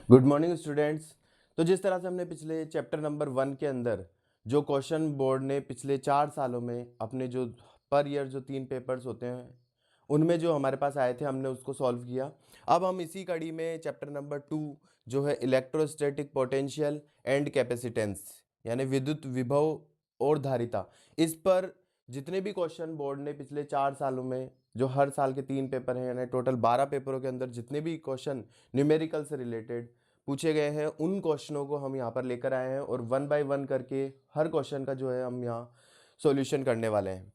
Good morning students. तो जिस तरह से हमने पिछले चैप्टर नंबर 1 के अंदर जो क्वेश्चन बोर्ड ने पिछले 4 सालों में अपने जो पर ईयर जो 3 पेपर्स होते हैं उनमें जो हमारे पास आए थे हमने उसको सॉल्व किया। अब हम इसी कड़ी में चैप्टर नंबर 2 जो है इलेक्ट्रोस्टैटिक पोटेंशियल एंड कैपेसिटेंस यानी विद्युत विभव और धारिता, इस पर जितने भी क्वेश्चन बोर्ड ने पिछले 4 सालों में जो हर साल के 3 पेपर हैं यानी टोटल 12 पेपरों के अंदर जितने भी क्वेश्चन न्यूमेरिकल से रिलेटेड पूछे गए हैं उन क्वेश्चनों को हम यहाँ पर लेकर आए हैं और 1 बाय 1 करके हर क्वेश्चन का जो है हम यहाँ सॉल्यूशन करने वाले हैं।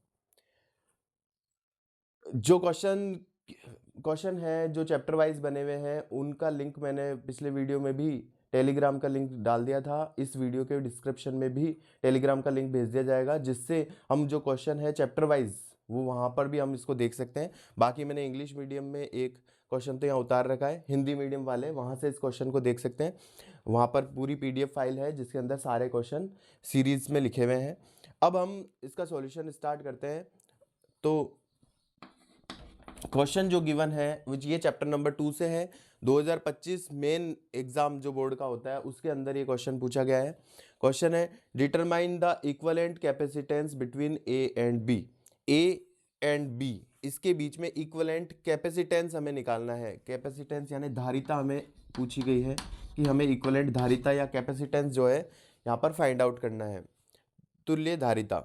जो क्वेश्चन है जो चैप्टर वाइज बने हुए हैं उनका लिंक मैंने पिछले वीडियो में भी टेलीग्राम का लिंक डाल दिया था। इस वीडियो के डिस्क्रिप्शन में भी टेलीग्राम का लिंक भेज दिया जाएगा, जिससे हम जो क्वेश्चन है चैप्टर वाइज वो वहाँ पर भी हम इसको देख सकते हैं। बाकी मैंने इंग्लिश मीडियम में एक क्वेश्चन तो यहाँ उतार रखा है, हिंदी मीडियम वाले वहाँ से इस क्वेश्चन को देख सकते हैं। वहाँ पर पूरी PDF फाइल है जिसके अंदर सारे क्वेश्चन सीरीज में लिखे हुए हैं। अब हम इसका सॉल्यूशन स्टार्ट करते हैं। तो क्वेश्चन जो गिवन है विच ये चैप्टर नंबर 2 से है। 2025 मेन एग्जाम जो बोर्ड का होता है उसके अंदर ये क्वेश्चन पूछा गया है। क्वेश्चन है determine the equivalent capacitance between A and B. A and B इसके बीच में इक्विवेलेंट कैपेसिटेंस हमें निकालना है। कैपेसिटेंस यानी धारिता हमें पूछी गई है कि हमें इक्विवेलेंट धारिता या कैपेसिटेंस जो है यहाँ पर फाइंड आउट करना है, तुल्य धारिता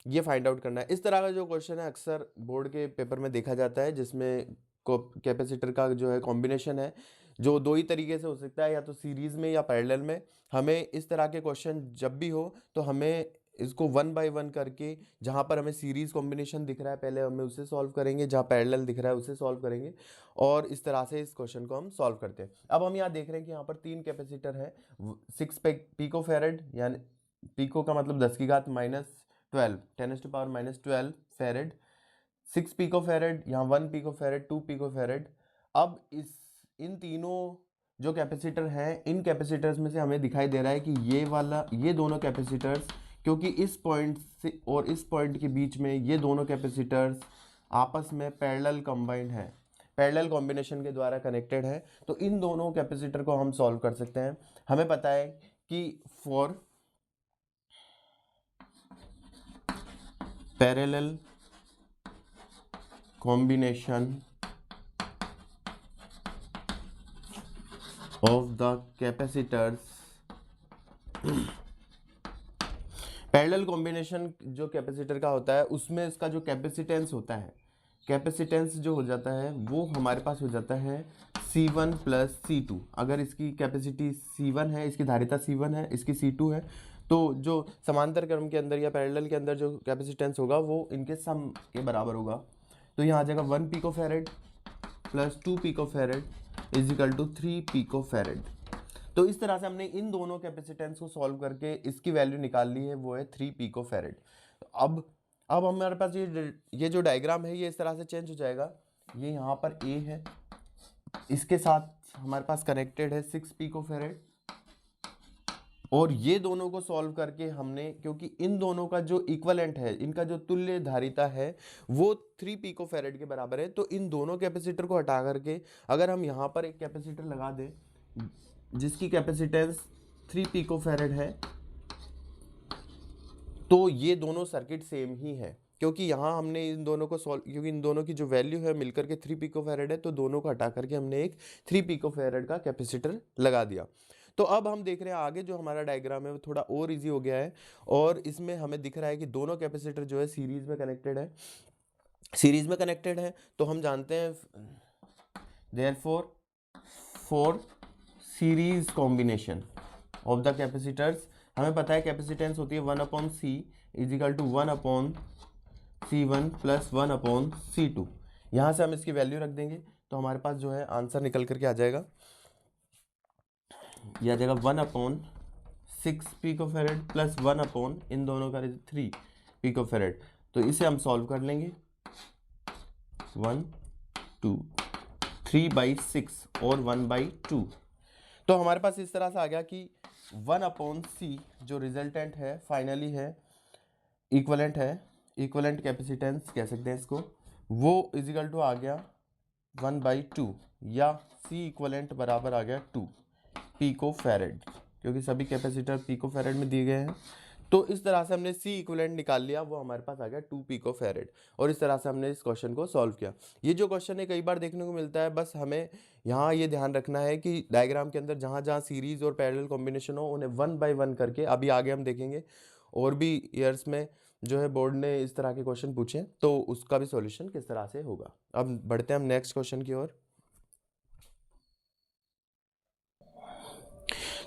ये फाइंड आउट करना है। इस तरह का जो क्वेश्चन है अक्सर बोर्ड के पेपर में देखा जाता है, जिसमें कैपेसिटर का जो है कॉम्बिनेशन है जो दो ही तरीके से हो सकता है, या तो सीरीज में या पैरेलल में। हमें इस तरह के क्वेश्चन जब भी हो तो हमें इसको 1 बाय 1 करके, जहाँ पर हमें सीरीज कॉम्बिनेशन दिख रहा है पहले हमें उसे सॉल्व करेंगे, जहाँ पैरेलल दिख रहा है उसे सॉल्व करेंगे, और इस तरह से इस क्वेश्चन को हम सॉल्व करते हैं। अब हम यहाँ देख रहे हैं कि यहाँ पर 3 कैपेसिटर है। 6 पिको फेरेड यानी पिको का मतलब 10 की घात -12 10⁻⁻12 फेरेड, 6 पिको फेरेड, यहाँ 1 पिको फेरेड, 2 पिको फेरेड। अब इन तीनों जो कैपेसिटर हैं इन कैपेसिटर्स में से हमें दिखाई दे रहा है कि ये दोनों कैपेसिटर्स, क्योंकि इस पॉइंट से और इस पॉइंट के बीच में ये दोनों कैपेसिटर्स आपस में पैरेलल कंबाइंड है, पैरेलल कॉम्बिनेशन के द्वारा कनेक्टेड है। तो इन दोनों कैपेसिटर को हम सॉल्व कर सकते हैं। हमें पता है कि for parallel combination of the capacitors parallel combination जो कैपेसिटर का होता है उसमें इसका जो कैपेसिटेंस होता है, कैपेसिटेंस जो हो जाता है वो हमारे पास हो जाता है C1 + C2। अगर इसकी कैपेसिटी C1 है, इसकी धारिता C1 है, इसकी C2 है, तो जो समांतर क्रम के अंदर या पैरेलल के अंदर जो कैपेसिटेंस होगा वो इनके सम के बराबर होगा। तो यहाँ आ जाएगा 1 pico farad + 2 pico farad = 3 pico farad. तो इस तरह से हमने इन दोनों कैपेसिटेंस को सॉल्व करके इसकी वैल्यू निकाल ली है, वो है 3 पिको फेरेड। अब हमारे पास ये जो डायग्राम है ये इस तरह से चेंज हो जाएगा। ये यहाँ पर A है, इसके साथ हमारे पास कनेक्टेड है 6 पिको फेरेड, और ये दोनों को सॉल्व करके हमने, क्योंकि इन दोनों का जो इक्विवेलेंट है, इनका जो तुल्य धारिता है वो 3 पिको फेरेड के बराबर है। तो इन दोनों कैपेसिटर को हटा करके अगर हम यहाँ पर एक कैपेसिटर लगा दें जिसकी कैपेसिटेंस 3 पिको फेरेड है, तो ये दोनों सर्किट सेम ही है, क्योंकि यहाँ हमने इन दोनों को सॉल्व, क्योंकि इन दोनों की जो वैल्यू है मिलकर के 3 पिको फेरेड है, तो दोनों को हटा करके हमने एक 3 पिको फेरेड का कैपेसिटर लगा दिया। तो अब हम देख रहे हैं आगे जो हमारा डायग्राम है वो थोड़ा और इजी हो गया है, और इसमें हमें दिख रहा है कि दोनों कैपेसिटर जो है सीरीज में कनेक्टेड है। सीरीज में कनेक्टेड है तो हम जानते हैं therefore for series combination of the capacitors, हमें पता है कैपेसिटेंस होती है 1/C = 1/C1 + 1/C2। यहाँ से हम इसकी वैल्यू रख देंगे तो हमारे पास जो है आंसर निकल करके आ जाएगा, यह आ जाएगा 1/6 पिको फेरेड + 1 इन दोनों का 3 पिको फेरेड। तो इसे हम सॉल्व कर लेंगे। 1 2 3/6 और 1/2। तो हमारे पास इस तरह से आ गया कि 1/C जो रिजल्टेंट है फाइनली है इक्विवेलेंट है, इक्विवेलेंट कैपेसिटेंस कह सकते हैं इसको, वो इजिकल टू आ गया 1/2 या C इक्विवेलेंट बराबर आ गया 2। पिको फैरेड, क्योंकि सभी कैपेसिटर पिको फैरेड में दिए गए हैं। तो इस तरह से हमने सी इक्विवेलेंट निकाल लिया, वो हमारे पास आ गया 2 पिको फैरेड, और इस तरह से हमने इस क्वेश्चन को सॉल्व किया। ये जो क्वेश्चन है कई बार देखने को मिलता है, बस हमें यहाँ ये ध्यान रखना है कि डायग्राम के अंदर जहाँ जहाँ सीरीज और पैरेलल कॉम्बिनेशन हो उन्हें 1 बाय 1 करके, अभी आगे हम देखेंगे और भी ईयर्स में जो है बोर्ड ने इस तरह के क्वेश्चन पूछे, तो उसका भी सॉल्यूशन किस तरह से होगा। अब बढ़ते हैं हम नेक्स्ट क्वेश्चन की ओर।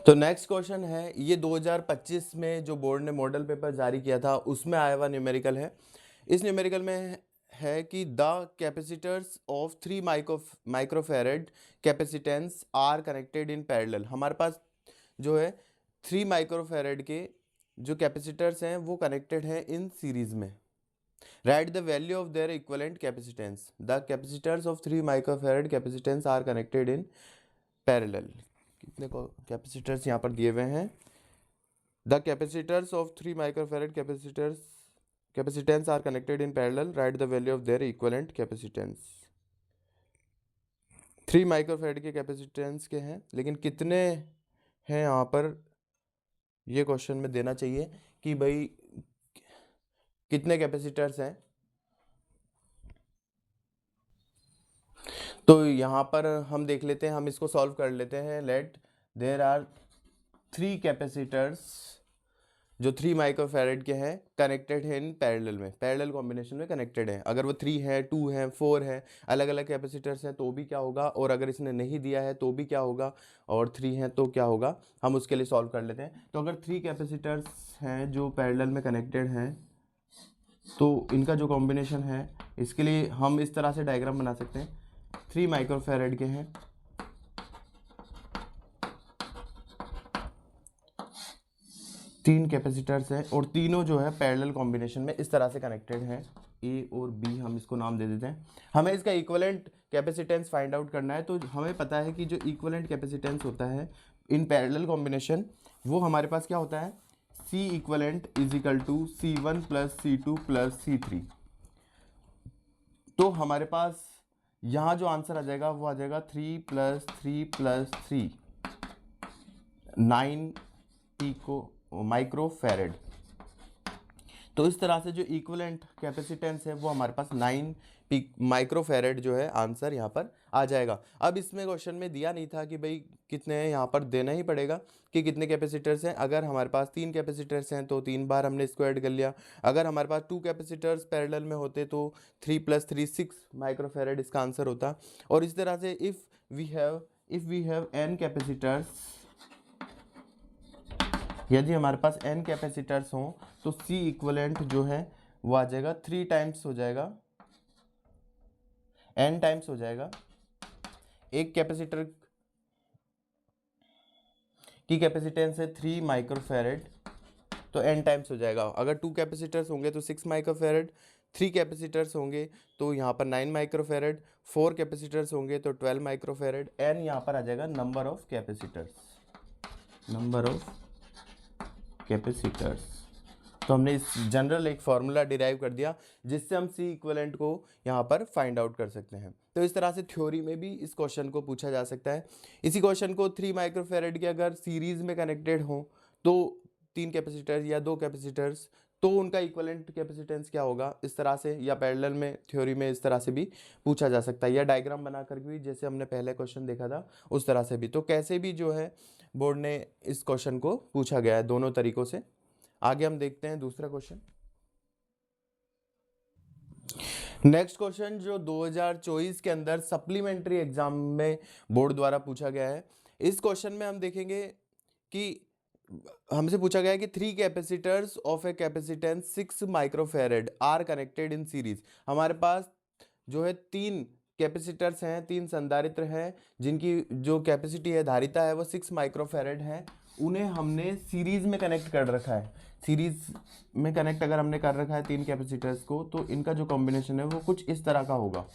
तो नेक्स्ट क्वेश्चन है, ये 2025 में जो बोर्ड ने मॉडल पेपर जारी किया था उसमें आया हुआ न्यूमेरिकल है। इस न्यूमेरिकल में है कि the capacitors of 3 microfarad capacitance are connected in parallel. हमारे पास जो है 3 माइक्रोफैरेड के जो कैपेसिटर्स हैं वो कनेक्टेड हैं इन सीरीज में। Right the value of their equivalent capacitance. The capacitors of 3 microfarad capacitance are connected in parallel. कितने को कैपेसिटर्स यहाँ पर दिए हुए हैं। The capacitors of 3 microfarad capacitance are connected in parallel. Right the value of their equivalent capacitance. 3 microfarad के capacitance के हैं, लेकिन कितने हैं यहाँ पर ये क्वेश्चन में देना चाहिए कि भाई कितने कैपेसिटर्स हैं। तो यहाँ पर हम देख लेते हैं, हम इसको सॉल्व कर लेते हैं। लेट देयर आर 3 कैपेसिटर्स जो 3 माइक्रोफैरेड के हैं कनेक्टेड हैं इन पैरेलल में, पैरेलल कॉम्बिनेशन में कनेक्टेड हैं। अगर वो 3 है, 2 है, 4 है, अलग अलग कैपेसिटर्स हैं तो भी क्या होगा, और अगर इसने नहीं दिया है तो भी क्या होगा, और 3 हैं तो क्या होगा, हम उसके लिए सॉल्व कर लेते हैं। तो अगर 3 कैपेसिटर्स हैं जो पैरेलल में कनेक्टेड हैं तो इनका जो कॉम्बिनेशन है, इसके लिए हम इस तरह से डायग्राम बना सकते हैं। 3 माइक्रोफैरेड के हैं, तीन कैपेसिटर्स हैं और तीनों जो है पैरेलल कॉम्बिनेशन में इस तरह से कनेक्टेड हैं। ए और बी हम इसको नाम दे देते हैं। हमें इसका इक्विवेलेंट कैपेसिटेंस फाइंड आउट करना है। तो हमें पता है कि जो इक्विवेलेंट कैपेसिटेंस होता है इन पैरेलल कॉम्बिनेशन, वो हमारे पास क्या होता है, C equivalent is equal to C1 plus C2 plus C3। तो हमारे पास यहाँ जो आंसर आ जाएगा वो आ जाएगा 3 प्लस 3 प्लस 3 9 पिको माइक्रोफैरेड। तो इस तरह से जो इक्विवेलेंट कैपेसिटेंस है वो हमारे पास 9 माइक्रोफैरेड जो है आंसर यहाँ पर आ जाएगा। अब इसमें क्वेश्चन में दिया नहीं था कि भाई कितने हैं, यहाँ पर देना ही पड़ेगा कि कितने कैपेसिटर्स हैं। अगर हमारे पास 3 कैपेसिटर्स हैं तो 3 बार हमने इसको ऐड कर लिया। अगर हमारे पास 2 कैपेसिटर्स पैरेलल में होते तो 3 प्लस 3 6 माइक्रोफैरेड इसका आंसर होता। और इस तरह से if we have n capacitors, यदि हमारे पास n कैपेसिटर्स हों तो C इक्विवेलेंट जो है वो आ जाएगा 3 टाइम्स हो जाएगा, n टाइम्स हो जाएगा। एक कैपेसिटर की कैपेसिटेंस है 3 माइक्रोफैरेड, तो n टाइम्स हो जाएगा। अगर 2 कैपेसिटर्स होंगे तो 6 माइक्रोफैरेड, 3 कैपेसिटर्स होंगे तो यहाँ पर 9 माइक्रोफैरेड, 4 कैपेसिटर्स होंगे तो 12 माइक्रोफैरेड। n यहाँ पर आ जाएगा number of capacitors, number of capacitors. तो हमने इस जनरल एक फॉर्मूला डिराइव कर दिया जिससे हम सी इक्विवेलेंट को यहाँ पर फाइंड आउट कर सकते हैं। तो इस तरह से थ्योरी में भी इस क्वेश्चन को पूछा जा सकता है। इसी क्वेश्चन को 3 माइक्रोफैरेड के अगर सीरीज में कनेक्टेड हो तो 3 कैपेसिटर्स या 2 कैपेसिटर्स, तो उनका इक्विवेलेंट कैपेसिटेंस क्या होगा, इस तरह से, या पैरेलल में थ्योरी में इस तरह से भी पूछा जा सकता है, या डायग्राम बना कर भी जैसे हमने पहले क्वेश्चन देखा था उस तरह से भी। तो कैसे भी जो है बोर्ड ने इस क्वेश्चन को पूछा गया है दोनों तरीकों से। आगे हम देखते हैं दूसरा क्वेश्चन। नेक्स्ट क्वेश्चन जो 2024 के अंदर सप्लीमेंट्री एग्जाम में बोर्ड द्वारा पूछा गया है। इस क्वेश्चन में हम देखेंगे कि हमसे पूछा गया है कि 3 capacitors of a capacitance 6 microfarad are connected in series. हमारे पास जो है 3 कैपेसिटर्स हैं, 3 संधारित्र हैं जिनकी जो कैपेसिटी है, धारिता है, वो 6 माइक्रोफैरेड है। उन्हें हमने सीरीज में कनेक्ट कर रखा है। सीरीज में कनेक्ट अगर हमने कर रखा है 3 कैपेसिटर्स को, तो इनका जो कॉम्बिनेशन है वो कुछ इस तरह का होगा।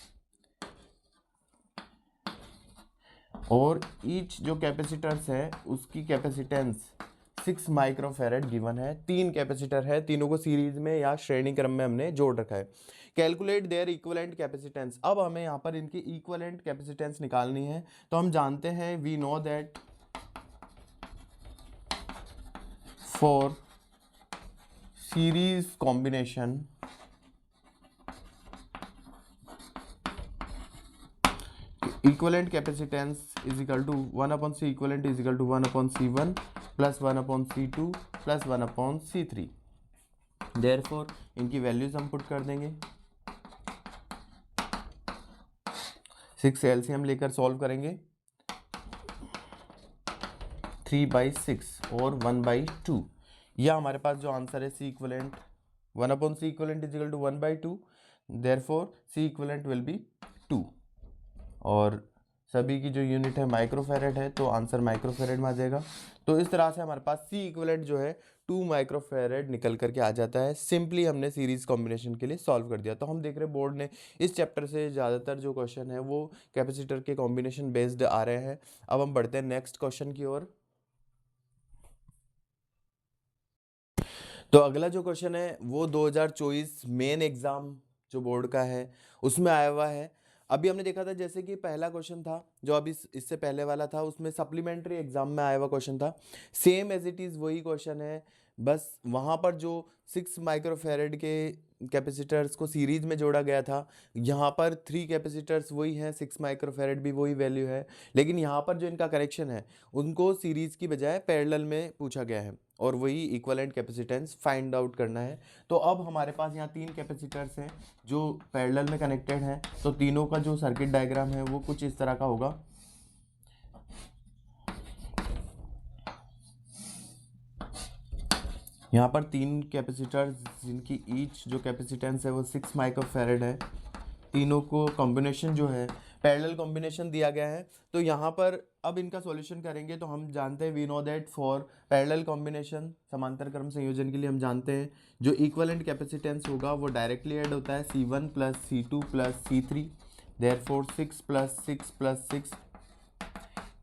और ईच जो कैपेसिटर्स है उसकी कैपेसिटेंस 6 माइक्रोफैरेड गिवन है। 3 कैपेसिटर है, तीनों को सीरीज में या श्रेणी क्रम में हमने जोड़ रखा है। Calculate their equivalent capacitance. अब हमें यहाँ पर इनकी इक्विवेलेंट कैपेसिटेंस निकालनी है। तो हम जानते हैं, we know that for series combination equivalent capacitance is equal to 1 upon C equivalent is equal to 1 upon C1 plus 1 upon C2 plus 1 upon C3। Therefore इनकी वैल्यूज हम पुट कर देंगे। 6 एलसीएम लेकर सॉल्व करेंगे। 3/6 और 1/2, यह हमारे पास जो आंसर है C equivalent 1 upon C equivalent is equal to 1/2, therefore C equivalent will be 2। और सभी की जो यूनिट है माइक्रोफेरेड है, तो आंसर माइक्रोफेरेड में आ जाएगा। तो इस तरह से हमारे पास C इक्वलेंट जो है 2 माइक्रोफेरेड निकल करके आ जाता है। सिंपली हमने सीरीज कॉम्बिनेशन के लिए सॉल्व कर दिया। तो हम देख रहे हैं बोर्ड ने इस चैप्टर से ज़्यादातर जो क्वेश्चन है वो कैपेसिटर के कॉम्बिनेशन बेस्ड आ रहे हैं। अब हम बढ़ते हैं नेक्स्ट क्वेश्चन की ओर। तो अगला जो क्वेश्चन है वो 2024 मेन एग्जाम जो बोर्ड का है उसमें आया हुआ है। अभी हमने देखा था जैसे कि पहला क्वेश्चन था जो अभी इससे पहले वाला था, उसमें सप्लीमेंट्री एग्जाम में आया हुआ क्वेश्चन था। सेम एज इट इज़ वही क्वेश्चन है, बस वहाँ पर जो 6 माइक्रोफेरेड के कैपेसिटर्स को सीरीज में जोड़ा गया था, यहाँ पर 3 कैपेसिटर्स वही हैं, 6 माइक्रोफेरेड भी वही वैल्यू है, लेकिन यहाँ पर जो इनका कनेक्शन है उनको सीरीज की बजाय पैरेलल में पूछा गया है और वही इक्विवेलेंट कैपेसिटेंस फाइंड आउट करना है। तो अब हमारे पास यहाँ 3 कैपेसिटर्स हैं जो पैरेलल में कनेक्टेड हैं, तो तीनों का जो सर्किट डायग्राम है वो कुछ इस तरह का होगा। यहाँ पर 3 कैपेसिटर्स जिनकी ईच जो कैपेसिटेंस है वो 6 माइक्रोफेरेड है, तीनों को कॉम्बिनेशन जो है पैरेलल कॉम्बिनेशन दिया गया है। तो यहाँ पर अब इनका सॉल्यूशन करेंगे तो हम जानते हैं we know that for parallel combination समांतर क्रम संयोजन के लिए हम जानते हैं जो इक्विवेलेंट कैपेसिटेंस होगा वो डायरेक्टली ऐड होता है C1 plus C2 plus C3, therefore 6 plus 6 plus 6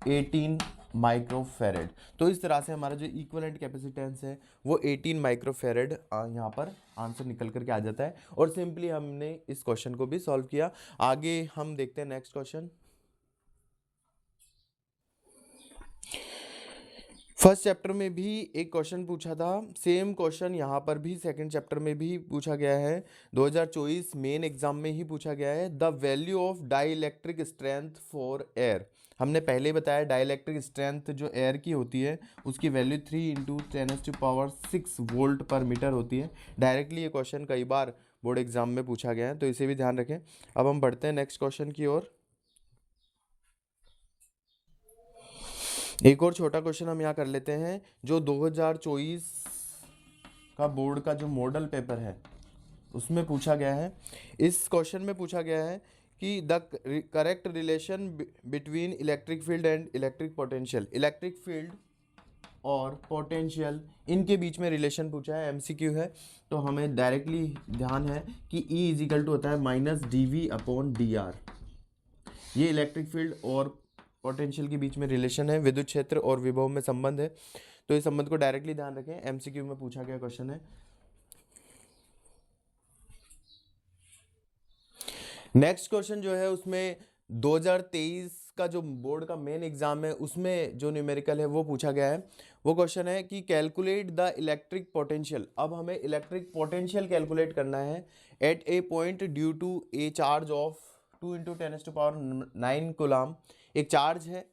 18 microfarad. तो इस तरह से हमारा जो इक्विवेलेंट कैपेसिटेंस है वो 18 माइक्रोफेरेड यहाँ पर आंसर निकल करके आ जाता है। और सिंपली हमने इस क्वेश्चन को भी सॉल्व किया। आगे हम देखते हैं नेक्स्ट क्वेश्चन। फर्स्ट चैप्टर में भी एक क्वेश्चन पूछा था, सेम क्वेश्चन यहाँ पर भी सेकंड चैप्टर में भी पूछा गया है, 2024 मेन एग्जाम में ही पूछा गया है। The value of dielectric strength for air. हमने पहले ही बताया डाइलेक्ट्रिक स्ट्रेंथ जो एयर की होती है उसकी वैल्यू 3 × 10⁶ वोल्ट पर मीटर होती है। डायरेक्टली ये क्वेश्चन कई बार बोर्ड एग्जाम में पूछा गया है, तो इसे भी ध्यान रखें। अब हम बढ़ते हैं नेक्स्ट क्वेश्चन की ओर। एक और छोटा क्वेश्चन हम यहाँ कर लेते हैं जो 2024 का बोर्ड का जो मॉडल पेपर है उसमें पूछा गया है। इस क्वेश्चन में पूछा गया है कि the correct relation between electric field and electric potential. Electric field और पोटेंशियल इनके बीच में रिलेशन पूछा है, MCQ है। तो हमें डायरेक्टली ध्यान है कि E इज इक्वल टू होता है -dV/dr। ये इलेक्ट्रिक फील्ड और पोटेंशियल के बीच में रिलेशन है, विद्युत क्षेत्र और विभव में संबंध है। तो इस संबंध को डायरेक्टली ध्यान रखें, MCQ में पूछा गया क्वेश्चन है। नेक्स्ट क्वेश्चन जो है उसमें 2023 का जो बोर्ड का मेन एग्जाम है उसमें जो न्यूमेरिकल है वो पूछा गया है। वो क्वेश्चन है कि कैलकुलेट द इलेक्ट्रिक पोटेंशियल। अब हमें इलेक्ट्रिक पोटेंशियल कैलकुलेट करना है at a point due to a charge of 2 × 10⁹ coulomb. एक चार्ज है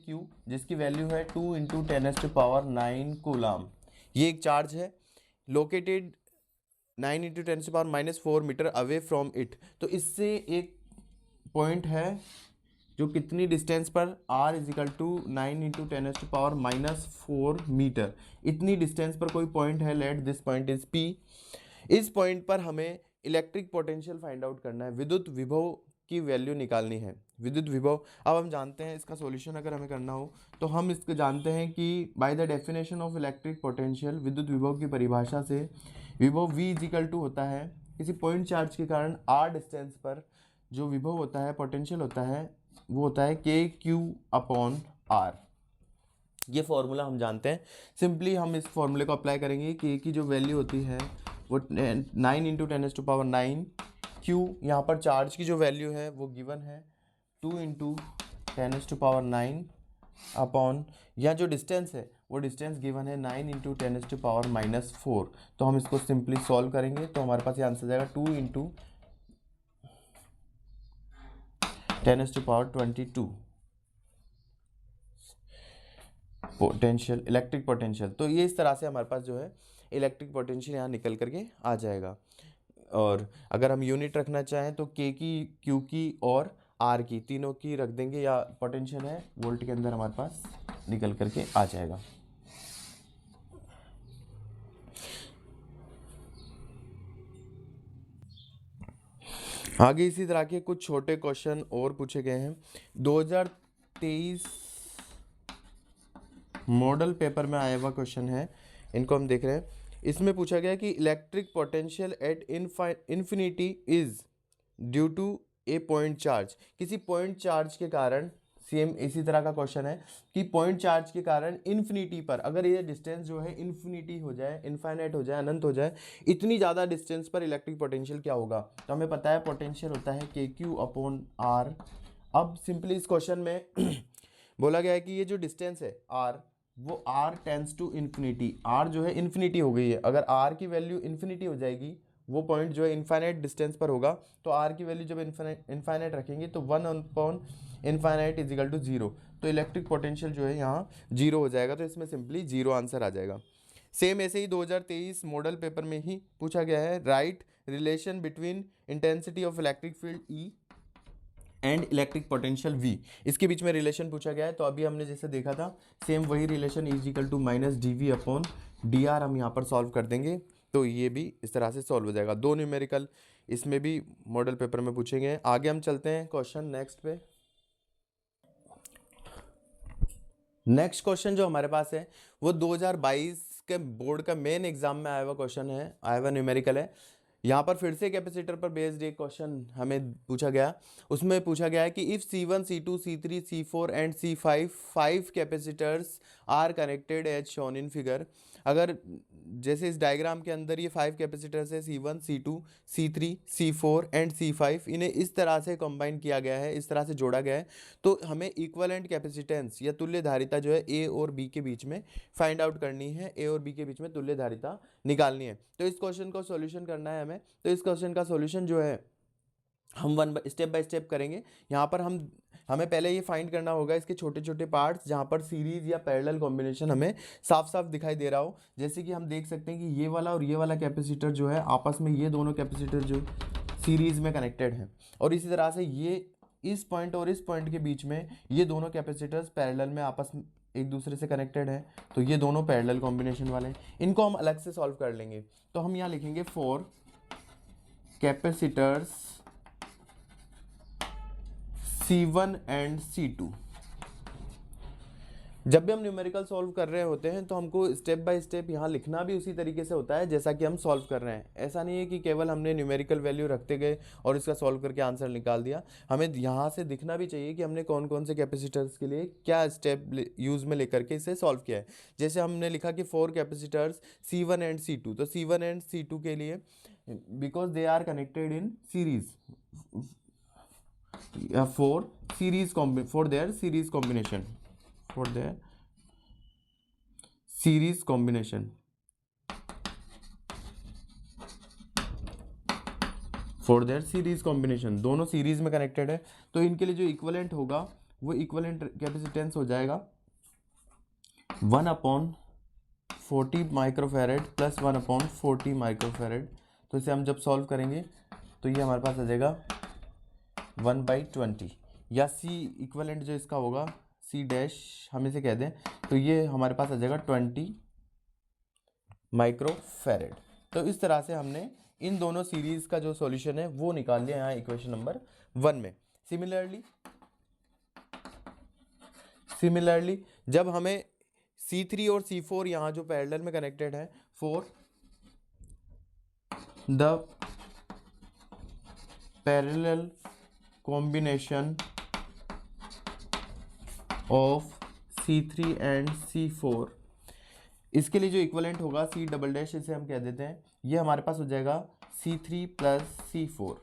Q जिसकी वैल्यू है 2 × 10⁹ कूलम। ये एक चार्ज है located 9 × 10⁻⁴ metre away from it. तो इससे एक पॉइंट है जो कितनी डिस्टेंस पर r is equal to 9 × 10⁻⁴ metre, इतनी डिस्टेंस पर कोई पॉइंट है, let this point is P। इस पॉइंट पर हमें इलेक्ट्रिक पोटेंशियल फाइंड आउट करना है, विद्युत विभव की वैल्यू निकालनी है। विद्युत विभव अब हम जानते हैं इसका सॉल्यूशन अगर हमें करना हो तो हम इसको जानते हैं कि by the definition of electric potential, विद्युत विभव की परिभाषा से विभव V इज इक्वल टू होता है किसी पॉइंट चार्ज के कारण r डिस्टेंस पर जो विभव होता है, पोटेंशियल होता है, वो होता है KQ/R। ये फॉर्मूला हम जानते हैं। सिंपली हम इस फॉर्मूले को अप्लाई करेंगे कि की जो वैल्यू होती है वो 9 × 10⁹ Q, यहाँ पर चार्ज की जो वैल्यू है वो गिवन है 2 × 10⁹ अपॉन, यहाँ जो डिस्टेंस है वो डिस्टेंस गिवन है 9 इंटू 10⁻⁻⁴। तो हम इसको सिंपली सॉल्व करेंगे तो हमारे पास ये आंसर जाएगा 2 इंटू 10⁻22 पोटेंशियल, इलेक्ट्रिक पोटेंशियल। तो ये इस तरह से हमारे पास जो है इलेक्ट्रिक पोटेंशियल यहाँ निकल करके आ जाएगा। और अगर हम यूनिट रखना चाहें तो के की, क्यू की और आर की, तीनों की रख देंगे, या पोटेंशियल है वोल्ट के अंदर हमारे पास निकल करके आ जाएगा। आगे इसी तरह के कुछ छोटे क्वेश्चन और पूछे गए हैं। 2023 मॉडल पेपर में आया हुआ क्वेश्चन है, इनको हम देख रहे हैं। इसमें पूछा गया कि electric potential at infinity is due to a point charge. किसी पॉइंट चार्ज के कारण, सेम इसी तरह का क्वेश्चन है कि पॉइंट चार्ज के कारण इन्फिनिटी पर, अगर ये डिस्टेंस जो है इन्फिनिटी हो जाए, इनफाइनाइट हो जाए, अनंत हो जाए, इतनी ज़्यादा डिस्टेंस पर इलेक्ट्रिक पोटेंशियल क्या होगा। तो हमें पता है पोटेंशियल होता है के क्यू अपॉन आर। अब सिंपली इस क्वेश्चन में बोला गया है कि ये जो डिस्टेंस है आर, वो r tends to infinity, r जो है इन्फिनिटी हो गई है। अगर आर की वैल्यू इन्फिनिटी हो जाएगी, वो पॉइंट जो है इनफाइनाइट डिस्टेंस पर होगा, तो आर की वैल्यू जब इनफाइनाइट रखेंगे तो 1 इनफाइनाइट इज इक्वल टू 0। तो इलेक्ट्रिक पोटेंशियल जो है यहाँ 0 हो जाएगा। तो इसमें सिंपली 0 आंसर आ जाएगा। सेम ऐसे ही 2023 मॉडल पेपर में ही पूछा गया है, right relation between intensity of electric field E and electric potential V। इसके बीच में रिलेशन पूछा गया है। तो अभी हमने जैसे देखा था सेम वही relation is equal to -dV upon dr हम यहाँ पर सॉल्व कर देंगे। तो ये भी इस तरह से सॉल्व हो जाएगा। 2 न्यूमेरिकल इसमें भी मॉडल पेपर में पूछेंगे। आगे हम चलते हैं क्वेश्चन नेक्स्ट पे। नेक्स्ट क्वेश्चन जो हमारे पास है वो 2022 के बोर्ड का मेन एग्जाम में आया हुआ क्वेश्चन है, आया हुआ न्यूमेरिकल है। यहाँ पर फिर से कैपेसिटर पर बेस्ड एक क्वेश्चन हमें पूछा गया। उसमें पूछा गया है कि if C1, C2, C3, C4 and C5 5 capacitors are connected as shown in figure. अगर जैसे इस डायग्राम के अंदर ये 5 कैपेसिटर्स है, C1, C2, C3, C4 and C5, इन्हें इस तरह से कंबाइन किया गया है, इस तरह से जोड़ा गया है। तो हमें इक्वलेंट कैपेसिटेंस या तुल्य धारिता जो है ए और बी के बीच में फाइंड आउट करनी है, ए और बी के बीच में तुल्य धारिता निकालनी है। तो इस क्वेश्चन को सॉल्यूशन करना है हमें। तो इस क्वेश्चन का सॉल्यूशन जो है हम स्टेप बाय स्टेप करेंगे। यहाँ पर हमें पहले ये फाइंड करना होगा इसके छोटे छोटे पार्ट्स, जहाँ पर सीरीज या पैरेलल कॉम्बिनेशन हमें साफ साफ दिखाई दे रहा हो। जैसे कि हम देख सकते हैं कि ये वाला और ये वाला कैपेसिटर जो है आपस में, ये दोनों कैपेसिटर जो सीरीज में कनेक्टेड हैं, और इसी तरह से ये इस पॉइंट और इस पॉइंट के बीच में ये दोनों कैपेसिटर्स पैरेलल में आपस में एक दूसरे से कनेक्टेड है। तो ये दोनों पैरेलल कॉम्बिनेशन वाले हैं, इनको हम अलग से सॉल्व कर लेंगे। तो हम यहाँ लिखेंगे 4 कैपेसिटर्स C1 एंड C2। जब भी हम न्यूमेरिकल सॉल्व कर रहे होते हैं तो हमको स्टेप बाय स्टेप यहाँ लिखना भी उसी तरीके से होता है जैसा कि हम सॉल्व कर रहे हैं। ऐसा नहीं है कि केवल हमने न्यूमेरिकल वैल्यू रखते गए और इसका सॉल्व करके आंसर निकाल दिया। हमें यहाँ से दिखना भी चाहिए कि हमने कौन कौन से कैपेसिटर्स के लिए क्या स्टेप यूज़ में लेकर के इसे सॉल्व किया है। जैसे हमने लिखा कि 4 कैपेसिटर्स C1 एंड C2, तो C1 एंड C2 के लिए because they are connected in series for their series combination, for their series combination, दोनों सीरीज में कनेक्टेड है। तो इनके लिए जो इक्विवेलेंट होगा वो इक्विवेलेंट कैपेसिटेंस हो जाएगा 1/40 माइक्रोफैरेड प्लस 1/40 माइक्रोफैरेड। तो इसे हम जब सॉल्व करेंगे तो ये हमारे पास आ जाएगा 1/20, या C इक्वलेंट जो इसका होगा C डैश हम इसे कह दें, तो ये हमारे पास आ जाएगा 20 माइक्रोफैरेड। तो इस तरह से हमने इन दोनों सीरीज का जो सॉल्यूशन है वो निकाल लिया यहाँ इक्वेशन नंबर 1 में। सिमिलरली जब हमें C3 और C4 यहाँ जो पैरेलल में कनेक्टेड है, for the parallel combination of C3 and C4, इसके लिए जो इक्वलेंट होगा C डबल डैश इसे हम कह देते हैं, ये हमारे पास हो जाएगा C3 plus C4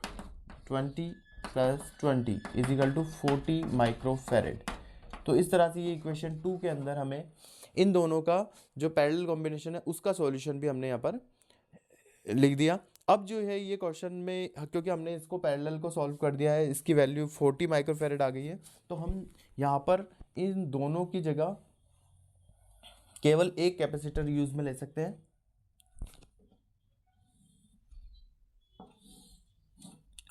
20 plus 20 is equal to 40 microfarad. तो इस तरह से ये इक्वेशन 2 के अंदर हमें इन दोनों का जो पैरेलल कॉम्बिनेशन है उसका सॉल्यूशन भी हमने यहाँ पर लिख दिया। अब जो है ये क्वेश्चन में क्योंकि हमने इसको पैरेलल को सॉल्व कर दिया है, इसकी वैल्यू 40 माइक्रोफेरेड आ गई है, तो हम यहाँ पर इन दोनों की जगह केवल एक कैपेसिटर यूज में ले सकते हैं।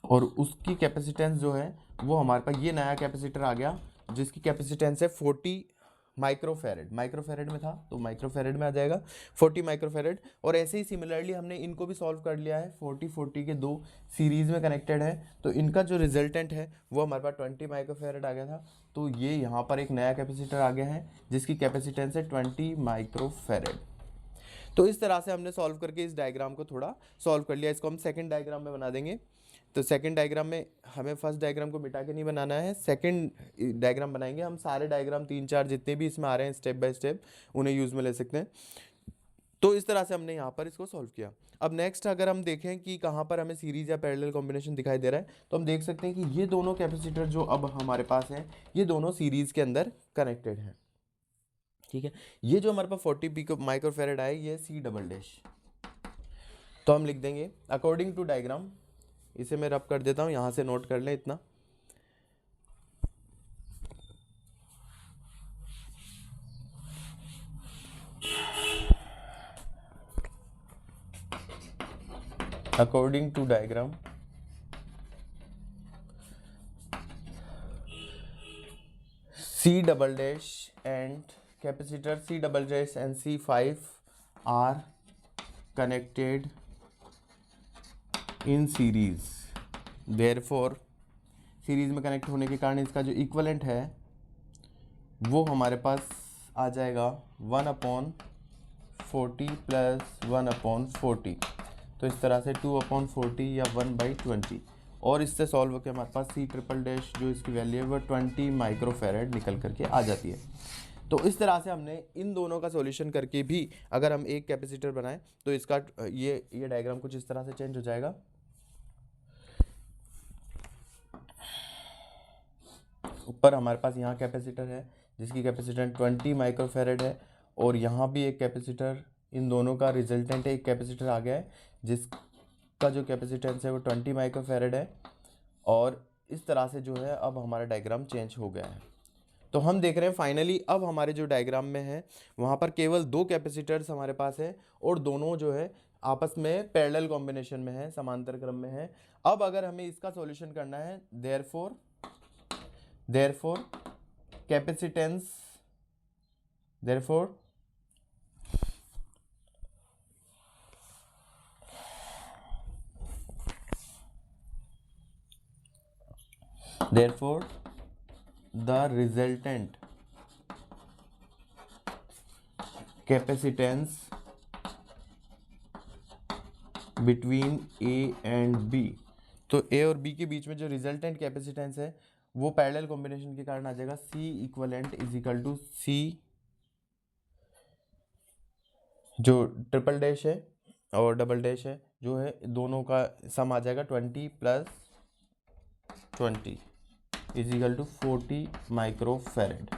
और उसकी कैपेसिटेंस जो है वो हमारे पास ये नया कैपेसिटर आ गया जिसकी कैपेसिटेंस है 40 माइक्रोफेरेड। माइक्रोफेरेड में था तो माइक्रोफेरेड में आ जाएगा 40 माइक्रोफेरेड। और ऐसे ही सिमिलरली हमने इनको भी सॉल्व कर लिया है, 40 के दो सीरीज में कनेक्टेड है, तो इनका जो रिजल्टेंट है वो हमारे पास 20 माइक्रोफेरेड आ गया था। तो ये यहाँ पर एक नया कैपेसिटर आ गया है जिसकी कैपेसिटेंस है 20 माइक्रोफेरेड। तो इस तरह से हमने सॉल्व करके इस डायग्राम को थोड़ा सॉल्व कर लिया। इसको हम सेकंड डायग्राम में बना देंगे। तो सेकंड डायग्राम में हमें फर्स्ट डायग्राम को मिटा के नहीं बनाना है, सेकंड डायग्राम बनाएंगे। हम सारे डायग्राम 3-4 जितने भी इसमें आ रहे हैं स्टेप बाय स्टेप उन्हें यूज़ में ले सकते हैं। तो इस तरह से हमने यहाँ पर इसको सॉल्व किया। अब नेक्स्ट अगर हम देखें कि कहाँ पर हमें सीरीज या पैरेलल कॉम्बिनेशन दिखाई दे रहा है, तो हम देख सकते हैं कि ये दोनों कैपेसिटर जो अब हमारे पास हैं ये दोनों सीरीज के अंदर कनेक्टेड हैं। ठीक है, ये जो हमारे पास 40 माइक्रोफेरेड आए ये C डबल डैश, तो हम लिख देंगे अकॉर्डिंग टू डायग्राम। इसे मैं रब कर देता हूँ, यहाँ से नोट कर लें इतना। According to diagram C double dash and capacitor C double dash and C5 are connected in series. Therefore series में कनेक्ट होने के कारण इसका जो इक्वलेंट है वो हमारे पास आ जाएगा 1/40 प्लस 1/40। तो इस तरह से 2/40 या 1/20। और इससे सॉल्व होकर हमारे पास C ट्रिपल डैश जो इसकी वैल्यू है वो 20 माइक्रोफेरेड निकल करके आ जाती है। तो इस तरह से हमने इन दोनों का सॉल्यूशन करके भी अगर हम एक कैपेसिटर बनाएं तो इसका ये डायग्राम कुछ इस तरह से चेंज हो जाएगा। ऊपर हमारे पास यहाँ कैपेसिटर है जिसकी कैपेसिटेंस 20 माइक्रोफेरेड है, और यहाँ भी एक कैपेसिटर, इन दोनों का रिजल्टेंट एक कैपेसिटर आ गया है जिसका जो कैपेसिटेंस है वो 20 माइक्रोफेरेड है। और इस तरह से जो है अब हमारा डायग्राम चेंज हो गया है। तो हम देख रहे हैं फाइनली अब हमारे जो डायग्राम में है वहाँ पर केवल दो कैपेसिटर्स हमारे पास है और दोनों जो है आपस में पैरेलल कॉम्बिनेशन में है, समांतर क्रम में है। अब अगर हमें इसका सॉल्यूशन करना है, therefore capacitance therefore the resultant capacitance between A and B। तो A और B के बीच में जो रिजल्टेंट कैपेसिटेंस है वो पैरेलल कॉम्बिनेशन के कारण आ जाएगा C equivalent is equal to C जो ट्रिपल डैश है और डबल डैश है जो है दोनों का सम आ जाएगा 20 plus 20 is equal to 40 microfarad.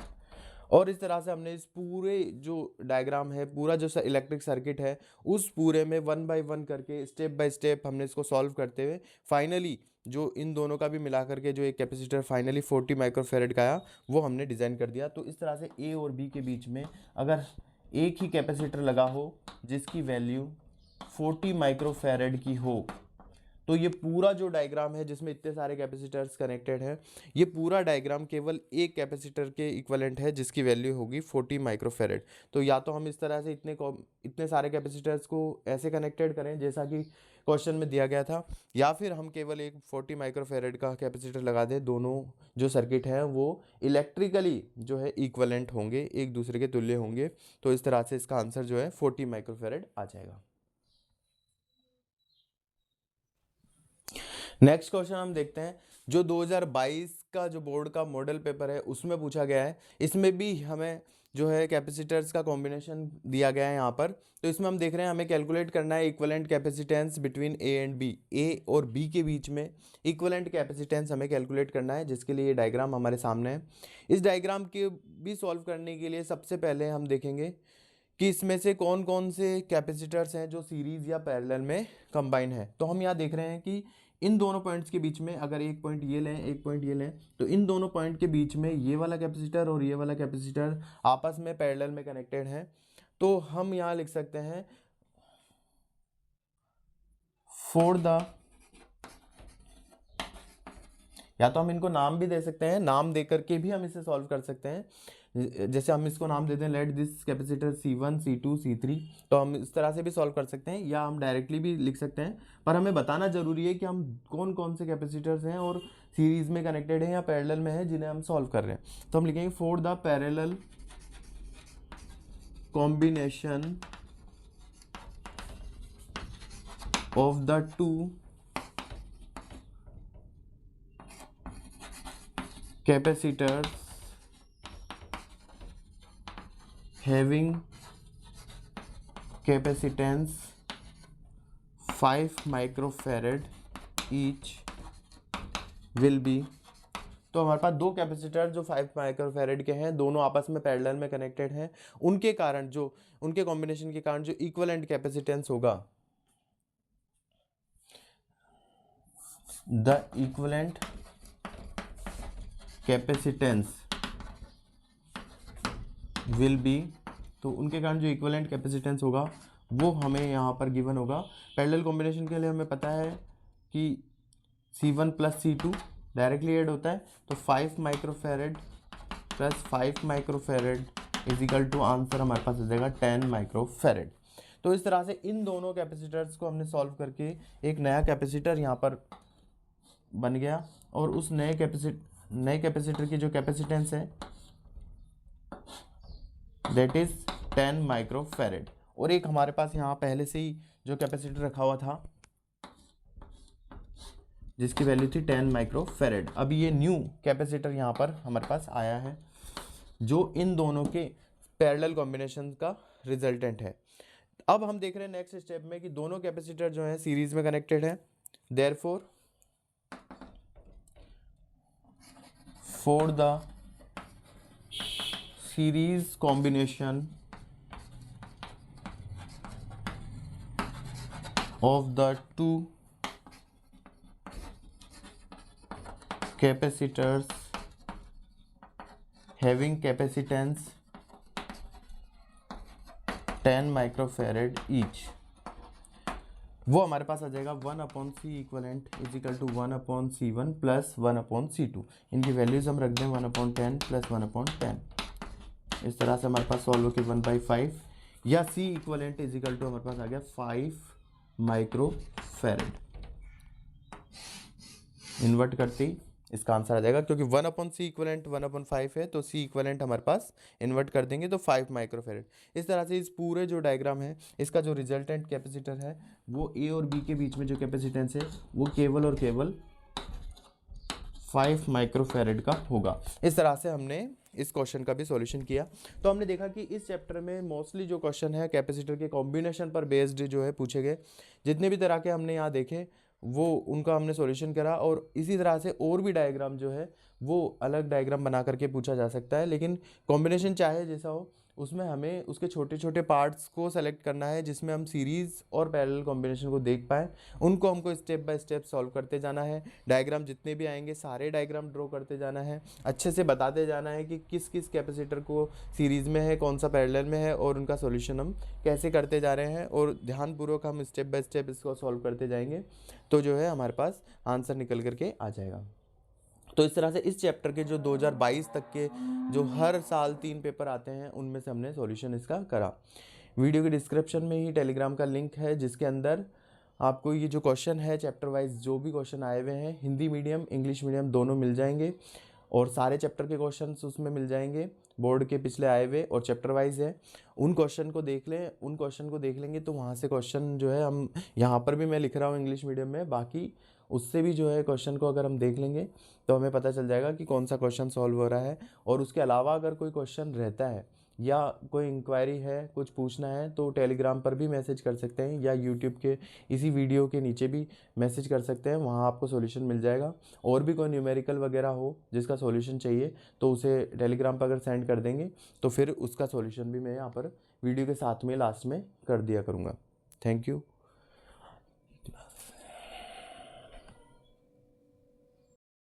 और इस तरह से हमने इस पूरे जो डायग्राम है, पूरा जो इलेक्ट्रिक सर्किट है, उस पूरे में 1 बाय 1 करके स्टेप बाय स्टेप हमने इसको सॉल्व करते हुए फाइनली जो इन दोनों का भी मिला करके जो एक कैपेसिटर फाइनली 40 माइक्रोफेरेड का आया वो हमने डिज़ाइन कर दिया। तो इस तरह से ए और बी के बीच में अगर एक ही कैपेसिटर लगा हो जिसकी वैल्यू 40 माइक्रोफेरेड की हो, तो ये पूरा जो डायग्राम है जिसमें इतने सारे कैपेसिटर्स कनेक्टेड हैं, ये पूरा डायग्राम केवल एक कैपेसिटर के इक्विवेलेंट है जिसकी वैल्यू होगी 40 माइक्रोफेरेड। तो या तो हम इस तरह से इतने सारे कैपेसिटर्स को ऐसे कनेक्टेड करें जैसा कि क्वेश्चन में दिया गया था, या फिर हम केवल एक 40 माइक्रोफेरेड का कैपेसिटर लगा दें। दोनों जो सर्किट हैं वो इलेक्ट्रिकली जो है इक्विवेलेंट होंगे, एक दूसरे के तुल्य होंगे। तो इस तरह से इसका आंसर जो है 40 माइक्रोफेरेड आ जाएगा। नेक्स्ट क्वेश्चन हम देखते हैं जो 2022 का जो बोर्ड का मॉडल पेपर है उसमें पूछा गया है। इसमें भी हमें जो है कैपेसिटर्स का कॉम्बिनेशन दिया गया है यहाँ पर। तो इसमें हम देख रहे हैं हमें कैलकुलेट करना है equivalent capacitance between A and B, A और बी के बीच में इक्विवेलेंट कैपेसिटेंस हमें कैलकुलेट करना है, जिसके लिए ये डायग्राम हमारे सामने है। इस डायग्राम के भी सॉल्व करने के लिए सबसे पहले हम देखेंगे कि इसमें से कौन कौन से कैपेसिटर्स हैं जो सीरीज या पैरेलल में कंबाइन है। तो हम यहाँ देख रहे हैं कि इन दोनों पॉइंट्स के बीच में अगर एक पॉइंट ये लें, एक पॉइंट ये लें, तो इन दोनों पॉइंट के बीच में ये वाला कैपेसिटर और ये वाला कैपेसिटर आपस में पैरेलल में कनेक्टेड है। तो हम यहाँ लिख सकते हैं फॉर द, या तो हम इनको नाम भी दे सकते हैं, नाम दे करके भी हम इसे सॉल्व कर सकते हैं। जैसे हम इसको नाम देते हैं let this capacitor C1 C2 C3, तो हम इस तरह से भी सॉल्व कर सकते हैं, या हम डायरेक्टली भी लिख सकते हैं। पर हमें बताना जरूरी है कि हम कौन कौन से कैपेसिटर्स हैं और सीरीज में कनेक्टेड हैं या पैरेलल में हैं जिन्हें हम सॉल्व कर रहे हैं। तो हम लिखेंगे for the parallel combination of the two capacitors having capacitance 5 microfarad each will be, तो हमारे पास दो कैपेसिटर जो 5 माइक्रोफैरेड के हैं, दोनों आपस में पैरेलल में कनेक्टेड हैं, उनके कारण जो उनके कॉम्बिनेशन के कारण जो इक्विवेलेंट कैपेसिटेंस होगा, the equivalent capacitance will be, तो उनके कारण जो इक्विवेलेंट कैपेसिटेंस होगा वो हमें यहाँ पर गिवन होगा। पैरेलल कॉम्बिनेशन के लिए हमें पता है कि C1 plus C2 directly add होता है, तो 5 microfarad plus 5 microfarad is equal to answer हमारे पास आ जाएगा 10 माइक्रोफैरेड। तो इस तरह से इन दोनों कैपेसिटर्स को हमने सॉल्व करके एक नया कैपेसिटर यहाँ पर बन गया, और उस नए कैपेसिटर की जो कैपेसिटेंस है दैट इज 10 माइक्रोफैरेड, और एक हमारे पास यहाँ पहले से ही जो कैपेसिटर रखा हुआ था जिसकी वैल्यू थी 10 माइक्रोफैरेड। अब ये न्यू कैपेसिटर यहाँ पर हमारे पास आया है जो इन दोनों के पैरेलल कॉम्बिनेशन का रिजल्टेंट है। अब हम देख रहे हैं नेक्स्ट स्टेप में कि दोनों कैपेसिटर जो है सीरीज में कनेक्टेड है, therefore for the series combination of the two capacitors having capacitance 10 microfarad each, वो हमारे पास आ जाएगा 1/C equivalent is equal to 1/C1 plus 1/C2। इनकी वैल्यूज हम रख दें 1/10 प्लस 1/10। इस तरह से हमारे पास सॉल्व होकर 1/5 या C equivalent is equal to हमारे पास आ गया 5 माइक्रोफैरेड। इन्वर्ट करते ही इसका आंसर आ जाएगा, क्योंकि 1/C इक्वलेंट 1/5 है, तो C इक्वलेंट हमारे पास इन्वर्ट कर देंगे तो 5 माइक्रोफैरेड। इस तरह से इस पूरे जो डायग्राम है इसका जो रिजल्टेंट कैपेसिटर है वो A और B के बीच में जो कैपेसिटेंस है वो केवल और केवल 5 माइक्रोफैरेड का होगा। इस तरह से हमने इस क्वेश्चन का भी सॉल्यूशन किया। तो हमने देखा कि इस चैप्टर में मोस्टली जो क्वेश्चन है कैपेसिटर के कॉम्बिनेशन पर बेस्ड जो है पूछे गए। जितने भी तरह के हमने यहाँ देखे वो उनका हमने सॉल्यूशन करा, और इसी तरह से और भी डायग्राम जो है वो अलग डायग्राम बना करके पूछा जा सकता है, लेकिन कॉम्बिनेशन चाहे जैसा हो उसमें हमें उसके छोटे छोटे पार्ट्स को सेलेक्ट करना है जिसमें हम सीरीज़ और पैरेलल कॉम्बिनेशन को देख पाएँ। उनको हमको स्टेप बाय स्टेप सॉल्व करते जाना है। डायग्राम जितने भी आएंगे सारे डायग्राम ड्रॉ करते जाना है, अच्छे से बताते जाना है कि किस किस कैपेसिटर को सीरीज़ में है, कौन सा पैरेलल में है, और उनका सॉल्यूशन हम कैसे करते जा रहे हैं, और ध्यानपूर्वक हम स्टेप बाय स्टेप इसको सॉल्व करते जाएंगे तो जो है हमारे पास आंसर निकल करके आ जाएगा। तो इस तरह से इस चैप्टर के जो 2022 तक के जो हर साल 3 पेपर आते हैं उनमें से हमने सॉल्यूशन इसका करा। वीडियो के डिस्क्रिप्शन में ही टेलीग्राम का लिंक है जिसके अंदर आपको ये जो क्वेश्चन है चैप्टर वाइज जो भी क्वेश्चन आए हुए हैं हिंदी मीडियम इंग्लिश मीडियम दोनों मिल जाएंगे, और सारे चैप्टर के क्वेश्चंस उसमें मिल जाएंगे बोर्ड के पिछले आए हुए और चैप्टर वाइज है। उन क्वेश्चन को देख लें, उन क्वेश्चन को देख लेंगे तो वहाँ से क्वेश्चन जो है हम यहाँ पर भी मैं लिख रहा हूँ इंग्लिश मीडियम में, बाकी उससे भी जो है क्वेश्चन को अगर हम देख लेंगे तो हमें पता चल जाएगा कि कौन सा क्वेश्चन सॉल्व हो रहा है। और उसके अलावा अगर कोई क्वेश्चन रहता है या कोई इंक्वायरी है, कुछ पूछना है तो टेलीग्राम पर भी मैसेज कर सकते हैं या यूट्यूब के इसी वीडियो के नीचे भी मैसेज कर सकते हैं, वहाँ आपको सॉल्यूशन मिल जाएगा। और भी कोई न्यूमेरिकल वगैरह हो जिसका सॉल्यूशन चाहिए तो उसे टेलीग्राम पर अगर सेंड कर देंगे तो फिर उसका सॉल्यूशन भी मैं यहाँ पर वीडियो के साथ में लास्ट में कर दिया करूँगा। Thank you.